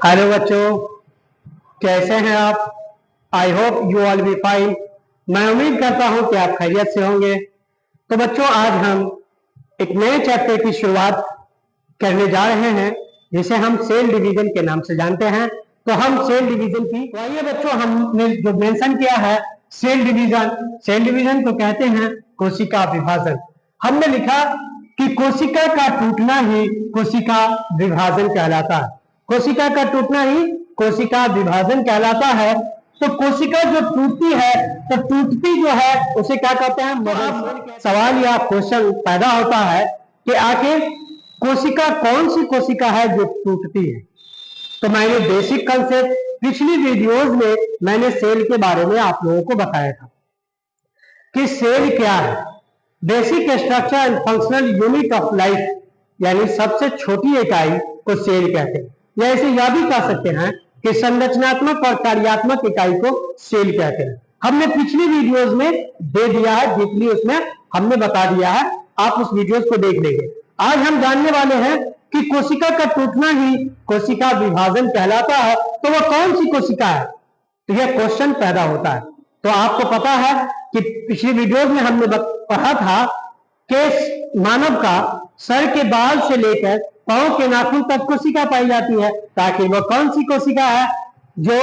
Hello बच्चों, कैसे हैं आप? I hope you all be fine. मैं उम्मीद करता हूं कि आप खैरियत से होंगे। तो बच्चों, आज हम एक नए चैप्टर की शुरुआत करने जा रहे हैं जिसे हम सेल डिवीजन के नाम से जानते हैं। तो हम सेल डिवीजन की, तो आइए बच्चों, हमने जो मेंशन किया है सेल डिवीजन को कहते हैं कोशिका विभाजन। हमने लिखा कि कोशिका का टूटना ही कोशिका विभाजन कहलाता है। कोशिका का टूटना ही कोशिका विभाजन कहलाता है। तो कोशिका जो टूटती है, तो टूटती जो है उसे क्या कहते हैं? मदर। सवाल या क्वेश्चन पैदा होता है कि आखिर कोशिका कौन सी कोशिका है जो टूटती है? तो मैंने बेसिक कंसेप्ट पिछली वीडियोस में मैंने सेल के बारे में आप लोगों को बताया था कि सेल क्या है। Basic structure and functional unit of life, यानी सबसे छोटी इकाई को सेल कहते हैं, या इसे यह भी कह सकते हैं कि संरचनात्मक और कार्यात्मक इकाई को सेल कहते हैं। हमने पिछली वीडियोस में दे दिया है, डीपली उसमें हमने बता दिया है, आप उस वीडियोस को देख लेंगे। आज हम जानने वाले हैं कि कोशिका का टूटना ही कोशिका विभाजन कहलाता है। तो वह कौन सी कोशिका है? तो यह क्वेश्चन पैदा होता है। तो आपको पता है कि पिछली वीडियोस में हमने पढ़ा था कि मानव का सर के बाल से लेकर पांव के नाखून तक कोशिका पाई जाती है। ताकि वह कौन सी कोशिका है जो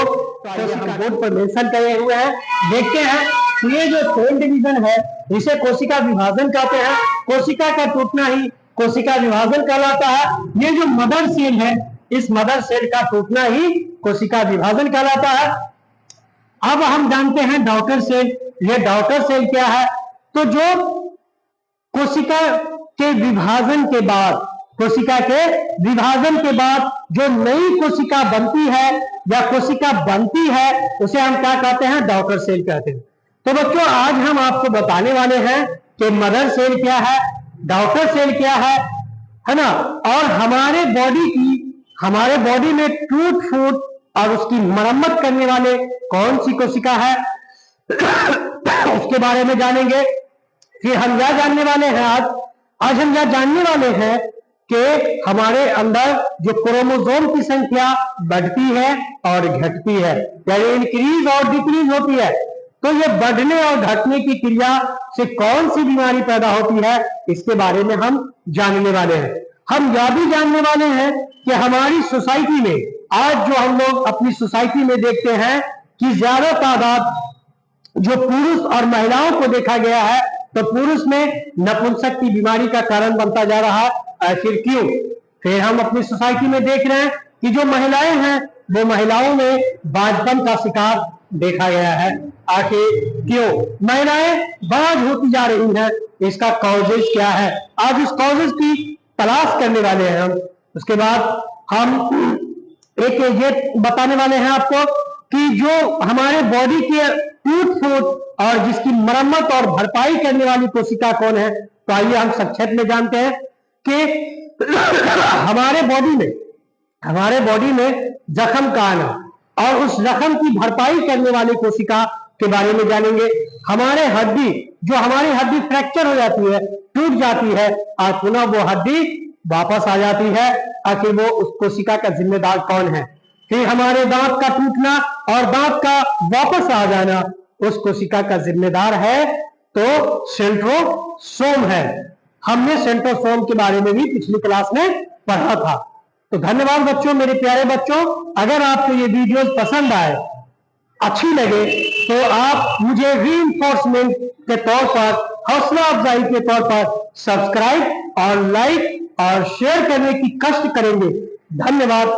हम बोर्ड पर मेंशन करे हुए हैं, देखते हैं। ये जो सेल डिवीजन है इसे कोशिका विभाजन कहते हैं। कोशिका का टूटना ही कोशिका विभाजन कहलाता है। ये जो मदर सेल है, इस मदर सेल का टूटना ही कोशिका विभाजन कहलाता है। अब हम जानते हैं डॉटर सेल। ये डॉटर सेल क्या है? तो जो कोशिका के विभाजन के बाद, कोशिका के विभाजन के बाद जो नई कोशिका बनती है या कोशिका बनती है, उसे हम क्या कहते हैं? डॉटर सेल कहते हैं। तो बच्चों, आज हम आपको बताने वाले हैं कि मदर सेल क्या है, डॉटर सेल क्या है ना, और हमारे बॉडी में टूट फूट और उसकी मरम्मत करने वाले कौन सी कोशिका है उसके बारे में जानेंगे। फिर हम यह जानने वाले हैं आज हम यह जानने वाले हैं कि हमारे अंदर जो क्रोमोसोम की संख्या बढ़ती है और घटती है, यानी इंक्रीज और डिक्रीज होती है। तो ये बढ़ने और घटने की क्रिया से कौन सी बीमारी पैदा होती है, इसके बारे में हम जानने वाले हैं। हम यह भी जानने वाले हैं कि हमारी सोसाइटी में आज जो हम लोग अपनी सोसाइटी में देखते हैं कि ज्यादा तादाद जो पुरुष और महिलाओं को देखा गया है, तो पुरुष में नपुंसक की बीमारी का कारण बनता जा रहा है। आखिर क्यों? फिर हम अपनी सोसाइटी में देख रहे हैं कि जो महिलाएं हैं वो महिलाओं में बांझपन का शिकार देखा गया है। आखिर क्यों महिलाएं बांझ होती जा रही हैं? इसका कॉजेज क्या है? आज उस कॉजेज की तलाश करने वाले हैं हम। उसके बाद हम एक ये बताने वाले हैं आपको कि जो हमारे बॉडी के टूट फूट और जिसकी मरम्मत और भरपाई करने वाली कोशिका कौन है। तो आइए हम संक्षेप में जानते हैं कि हमारे बॉडी में जख्म का आना और उस जख्म की भरपाई करने वाली कोशिका के बारे में जानेंगे। हमारी हड्डी फ्रैक्चर हो जाती है, टूट जाती है और पुनः वो हड्डी वापस आ जाती है, आखिर वो उस कोशिका का जिम्मेदार कौन है। फिर हमारे दांत का टूटना और दांत का वापस आ जाना, उस कोशिका का जिम्मेदार है तो सेंट्रोसोम है। हमने सेंट्रोसोम के बारे में भी पिछली क्लास में पढ़ा था। तो धन्यवाद बच्चों, मेरे प्यारे बच्चों। अगर आपको ये वीडियोस पसंद आए, अच्छी लगे, तो आप मुझे रीइंफोर्समेंट के तौर पर, हौसला अफजाई के तौर पर सब्सक्राइब और लाइक और शेयर करने की कष्ट करेंगे। धन्यवाद।